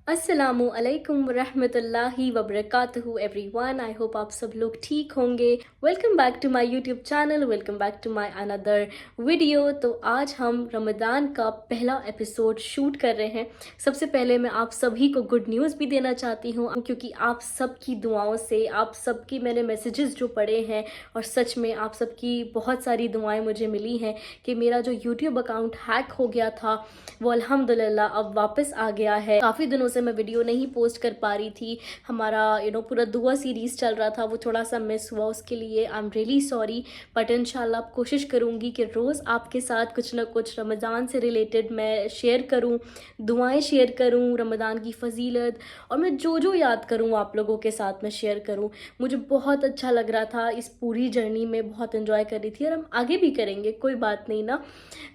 अस्सलामु अलैकुम रहमतुल्लाहि वबरकातुहू एवरीवन। आई होप आप सब लोग ठीक होंगे। Welcome back to my YouTube channel, welcome back to my another video. तो आज हम रमज़ान का पहला एपिसोड शूट कर रहे हैं। सबसे पहले मैं आप सभी को गुड न्यूज़ भी देना चाहती हूँ, क्योंकि आप सबकी दुआओं से, आप सबकी मैंने मैसेजेस जो पढ़े हैं और सच में आप सबकी बहुत सारी दुआएं मुझे मिली हैं कि मेरा जो यूट्यूब अकाउंट हैक हो गया था वो अल्हम्दुलिल्लाह अब वापस आ गया है। काफ़ी दिनों से मैं वीडियो नहीं पोस्ट कर पा रही थी। हमारा पूरा दुआ सीरीज़ चल रहा था, वो थोड़ा सा मिस हुआ, उसके लिए I am really sorry. But इंशाल्लाह कोशिश करूँगी कि रोज़ आपके साथ कुछ ना कुछ रमज़ान से रिलेटेड मैं शेयर करूँ, दुआएं शेयर करूँ, रमज़ान की फजीलत, और मैं जो जो याद करूँ आप लोगों के साथ मैं शेयर करूँ। मुझे बहुत अच्छा लग रहा था, इस पूरी जर्नी में बहुत इन्जॉय कर रही थी, और हम आगे भी करेंगे, कोई बात नहीं ना।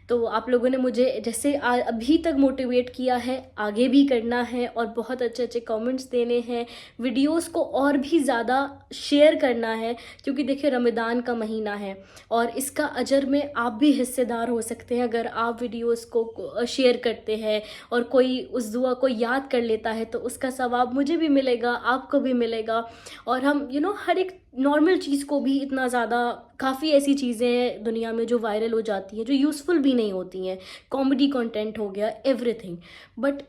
तो आप लोगों ने मुझे जैसे अभी तक मोटिवेट किया है, आगे भी करना है और बहुत अच्छे अच्छे कमेंट्स देने हैं, वीडियोस को और भी ज़्यादा शेयर करना है, क्योंकि देखिए रमज़ान का महीना है और इसका अजर में आप भी हिस्सेदार हो सकते हैं। अगर आप वीडियोस को शेयर करते हैं और कोई उस दुआ को याद कर लेता है तो उसका सवाब मुझे भी मिलेगा, आपको भी मिलेगा। और हम हर एक नॉर्मल चीज़ को भी इतना ज़्यादा, काफ़ी ऐसी चीज़ें हैं दुनिया में जो वायरल हो जाती हैं जो यूज़फुल भी नहीं होती हैं, कॉमेडी कंटेंट हो गया, एवरीथिंग। बट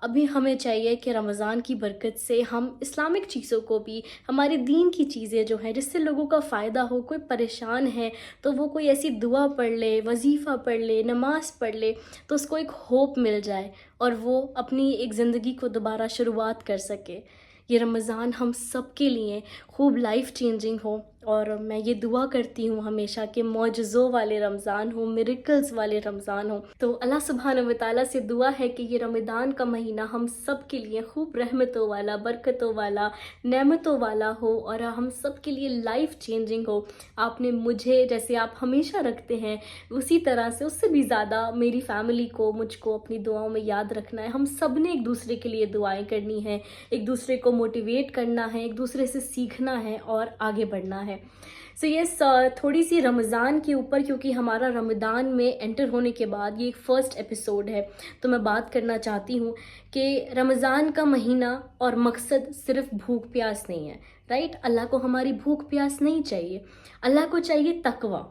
अभी हमें चाहिए कि रमज़ान की बरकत से हम इस्लामिक चीज़ों को भी, हमारे दीन की चीज़ें जो हैं जिससे लोगों का फ़ायदा हो, कोई परेशान है तो वो कोई ऐसी दुआ पढ़ ले, वजीफ़ा पढ़ ले, नमाज़ पढ़ ले, तो उसको एक होप मिल जाए और वो अपनी एक ज़िंदगी को दोबारा शुरुआत कर सके। ये रमज़ान हम सब के लिए खूब लाइफ चेंजिंग हो, और मैं ये दुआ करती हूँ हमेशा कि मौजज़ों वाले रमज़ान हो, मिरेकल्स वाले रमज़ान हो। तो अल्लाह सुब्हानहू व तआला से दुआ है कि ये रमज़ान का महीना हम सब के लिए खूब रहमतों वाला, बरकतों वाला, नेमतों वाला हो और हम सब के लिए लाइफ चेंजिंग हो। आपने मुझे जैसे आप हमेशा रखते हैं उसी तरह से, उससे भी ज़्यादा मेरी फैमिली को, मुझको अपनी दुआओं में याद रखना है। हम सब ने एक दूसरे के लिए दुआएं करनी है, एक दूसरे को मोटिवेट करना है, एक दूसरे से सीखना है और आगे बढ़ना है। सो यस, थोड़ी सी रमज़ान के ऊपर, क्योंकि हमारा रमज़ान में एंटर होने के बाद ये एक फ़र्स्ट एपिसोड है, तो मैं बात करना चाहती हूँ कि रमज़ान का महीना और मकसद सिर्फ भूख प्यास नहीं है, राइट। अल्लाह को हमारी भूख प्यास नहीं चाहिए, अल्लाह को चाहिए तकवा।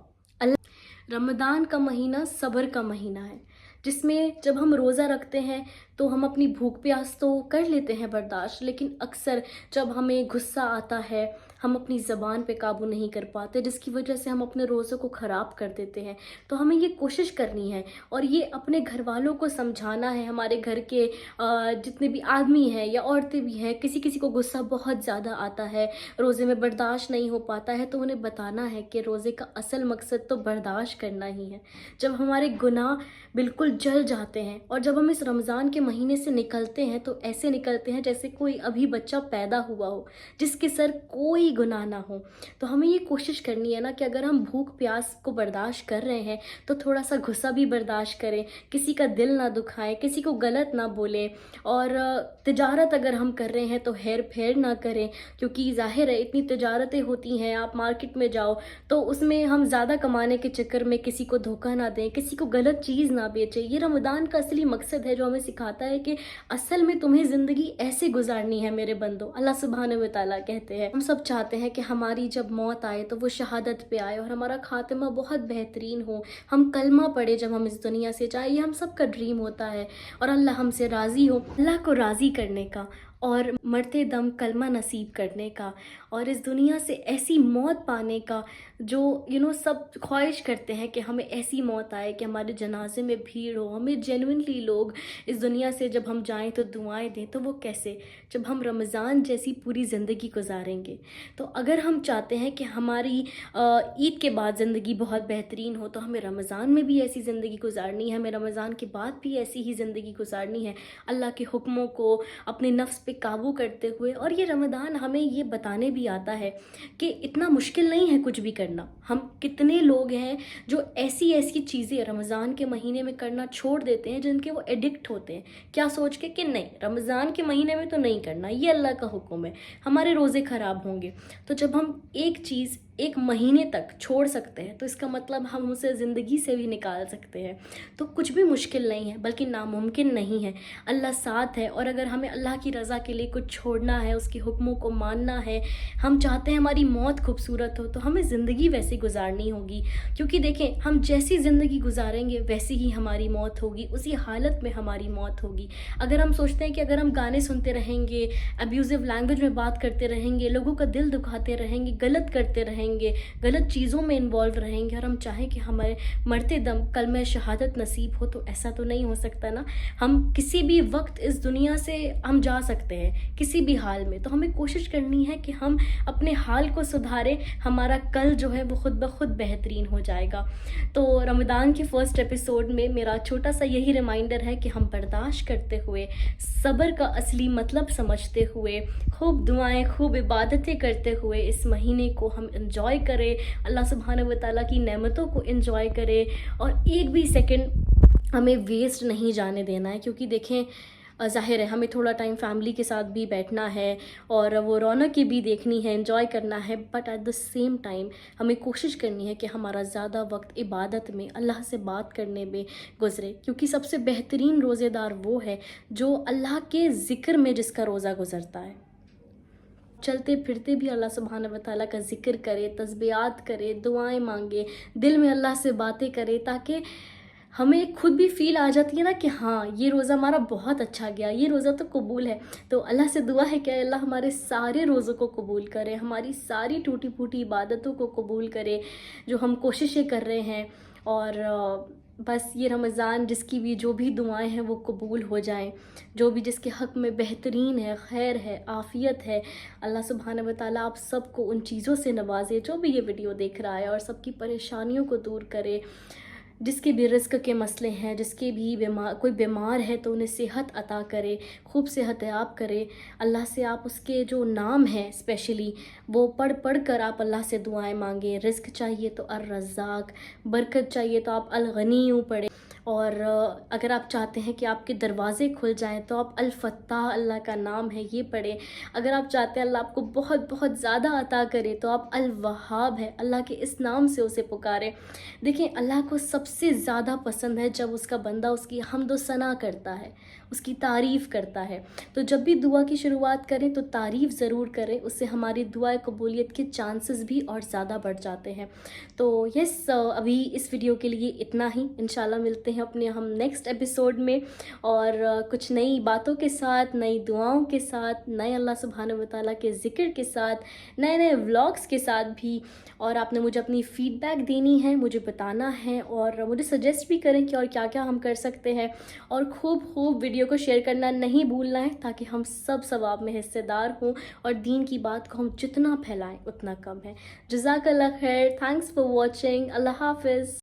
रमज़ान का महीना सब्र का महीना है, जिसमें जब हम रोज़ा रखते हैं तो हम अपनी भूख प्यास तो कर लेते हैं बर्दाश्त, लेकिन अक्सर जब हमें गुस्सा आता है हम अपनी ज़बान पे काबू नहीं कर पाते, जिसकी वजह से हम अपने रोज़ों को ख़राब कर देते हैं। तो हमें ये कोशिश करनी है और ये अपने घर वालों को समझाना है, हमारे घर के जितने भी आदमी हैं या औरतें भी हैं, किसी किसी को गुस्सा बहुत ज़्यादा आता है, रोज़े में बर्दाश्त नहीं हो पाता है, तो उन्हें बताना है कि रोज़े का असल मकसद तो बर्दाश्त करना ही है। जब हमारे गुनाह बिल्कुल जल जाते हैं और जब हम इस रमज़ान के महीने से निकलते हैं तो ऐसे निकलते हैं जैसे कोई अभी बच्चा पैदा हुआ हो जिसके सर कोई गुनाह ना हो। तो हमें ये कोशिश करनी है ना कि अगर हम भूख प्यास को बर्दाश्त कर रहे हैं तो थोड़ा सा गुस्सा भी बर्दाश्त करें, किसी का दिल ना दुखाएं, किसी को गलत ना बोलें, और तिजारत अगर हम कर रहे हैं तो हेर फेर ना करें, क्योंकि जाहिर है इतनी तिजारतें होती हैं, आप मार्केट में जाओ तो उसमें हम ज़्यादा कमाने के चक्कर में किसी को धोखा ना दें, किसी को गलत चीज़ ना बेचें। ये रमज़ान का असली मकसद है जो हमें सिखाता है कि असल में तुम्हें ज़िंदगी ऐसे गुजारनी है मेरे बंदो। अल्लाह सुब्हानहू व तआला कहते हैं, हम सब चाहते हैं कि हमारी जब मौत आए तो वो शहादत पे आए और हमारा खात्मा बहुत बेहतरीन हो, हम कलमा पढ़े जब हम इस दुनिया से जाए, ये हम सब का ड्रीम होता है, और अल्लाह हमसे राज़ी हो, अल्लाह को राज़ी करने का और मरते दम कलमा नसीब करने का और इस दुनिया से ऐसी मौत पाने का जो सब ख्वाहिश करते हैं कि हमें ऐसी मौत आए कि हमारे जनाजे में भीड़ हो, हमें जेन्युइनली लोग इस दुनिया से जब हम जाएं तो दुआएं दें। तो वो कैसे, जब हम रमज़ान जैसी पूरी ज़िंदगी गुजारेंगे। तो अगर हम चाहते हैं कि हमारी ईद के बाद ज़िंदगी बहुत बेहतरीन हो तो हमें रमज़ान में भी ऐसी ज़िंदगी गुजारनी है, हमें रमज़ान के बाद भी ऐसी ही ज़िंदगी गुजारनी है, अल्लाह के हुक्मों को अपने नफ्स पे काबू करते हुए। और ये रमज़ान हमें ये बताने भी आता है कि इतना मुश्किल नहीं है कुछ भी करना। हम कितने लोग हैं जो ऐसी ऐसी चीज़ें रमज़ान के महीने में करना छोड़ देते हैं जिनके वो एडिक्ट होते हैं, क्या सोच के कि नहीं रमज़ान के महीने में तो नहीं करना, ये अल्लाह का हुक्म है, हमारे रोज़े ख़राब होंगे। तो जब हम एक चीज़ एक महीने तक छोड़ सकते हैं तो इसका मतलब हम उसे ज़िंदगी से भी निकाल सकते हैं। तो कुछ भी मुश्किल नहीं है, बल्कि नामुमकिन नहीं है। अल्लाह साथ है, और अगर हमें अल्लाह की रज़ा के लिए कुछ छोड़ना है, उसके हुक्मों को मानना है, हम चाहते हैं हमारी मौत खूबसूरत हो, तो हमें ज़िंदगी वैसी गुजारनी होगी। क्योंकि देखें, हम जैसी ज़िंदगी गुजारेंगे वैसी ही हमारी मौत होगी, उसी हालत में हमारी मौत होगी। अगर हम सोचते हैं कि अगर हम गाने सुनते रहेंगे, अब्यूज़िव लैंग्वेज में बात करते रहेंगे, लोगों का दिल दुखाते रहेंगे, गलत करते रहेंगे, गलत चीज़ों में इन्वॉल्व रहेंगे, और हम चाहें कि हमारे मरते दम कलमे शहादत नसीब हो, तो ऐसा तो नहीं हो सकता ना। हम किसी भी वक्त इस दुनिया से हम जा सकते हैं, किसी भी हाल में। तो हमें कोशिश करनी है कि हम अपने हाल को सुधारें, हमारा कल जो है वो खुद ब खुद बेहतरीन हो जाएगा। तो रमज़ान के फर्स्ट एपिसोड में मेरा छोटा सा यही रिमाइंडर है कि हम बर्दाश्त करते हुए, सब्र का असली मतलब समझते हुए, खूब दुआएं, खूब इबादतें करते हुए इस महीने को हम इंजॉय करें, अल्लाह सुब्हानहू व तआला की नेमतों को इंजॉय करें, और एक भी सेकंड हमें वेस्ट नहीं जाने देना है। क्योंकि देखें, ज़ाहिर है हमें थोड़ा टाइम फैमिली के साथ भी बैठना है, और वो रौनकें भी देखनी है, एंजॉय करना है, but at the same time हमें कोशिश करनी है कि हमारा ज़्यादा वक्त इबादत में, अल्लाह से बात करने में गुज़रे। क्योंकि सबसे बेहतरीन रोज़ेदार वो है जो अल्लाह के ज़िक्र में जिसका रोज़ा गुज़रता है। चलते फिरते भी अल्लाह सुब्हानहू व तआला का ज़िक्र करे, तस्बीहात करे, दुआएं मांगे, दिल में अल्लाह से बातें करे, ताकि हमें खुद भी फ़ील आ जाती है ना कि हाँ, ये रोज़ा हमारा बहुत अच्छा गया, ये रोज़ा तो कबूल है। तो अल्लाह से दुआ है कि अल्लाह हमारे सारे रोज़ों को कबूल करे, हमारी सारी टूटी फूटी इबादतों को कबूल करे जो हम कोशिशें कर रहे हैं। और बस ये रमज़ान जिसकी भी जो भी दुआएं हैं वो कबूल हो जाएं, जो भी जिसके हक़ में बेहतरीन है, खैर है, आफ़ियत है, अल्लाह सुब्हानहू व तआला आप सबको उन चीज़ों से नवाजे जो भी ये वीडियो देख रहा है, और सबकी परेशानियों को दूर करे। जिसके भी रिज़्क़ के मसले हैं, जिसके भी कोई बीमार है तो उन्हें सेहत अता करे, खूब सेहतयाब करे। अल्लाह से आप उसके जो नाम हैं स्पेशली वो पढ़ कर आप अल्लाह से दुआएं मांगे। रिज़्क़ चाहिए तो अर्रज़्ज़ाक़, बरकत चाहिए तो आप अल-गनी पढ़ें, और अगर आप चाहते हैं कि आपके दरवाज़े खुल जाएं तो आप अल-फ़त्ताह, अल्लाह का नाम है, ये पढ़ें। अगर आप चाहते हैं अल्लाह आपको बहुत बहुत ज़्यादा अता करे तो आप अल-वहाब है, अल्लाह के इस नाम से उसे पुकारें। देखिए, अल्लाह को सबसे ज़्यादा पसंद है जब उसका बंदा उसकी हम्द व सना करता है, उसकी तारीफ़ करता है। तो जब भी दुआ की शुरुआत करें तो तारीफ़ ज़रूर करें, उससे हमारी दुआ कबूलियत के चांसेस भी और ज़्यादा बढ़ जाते हैं। तो यस, अभी इस वीडियो के लिए इतना ही। इंशाल्लाह मिलते हैं अपने हम नेक्स्ट एपिसोड में, और कुछ नई बातों के साथ, नई दुआओं के साथ, नए अल्लाह सुब्हानहू व तआला के ज़िक्र के साथ, नए नए व्लॉग्स के साथ भी। और आपने मुझे अपनी फ़ीडबैक देनी है, मुझे बताना है, और मुझे सजेस्ट भी करें कि और क्या क्या हम कर सकते हैं। और खूब वीडियो को शेयर करना नहीं भूलना है, ताकि हम सब सवाब में हिस्सेदार हों, और दीन की बात को हम जितना फैलाएं उतना कम है। जज़ाकल्लाह खैर, थैंक्स फॉर वॉचिंग, अल्लाह हाफ़िज़।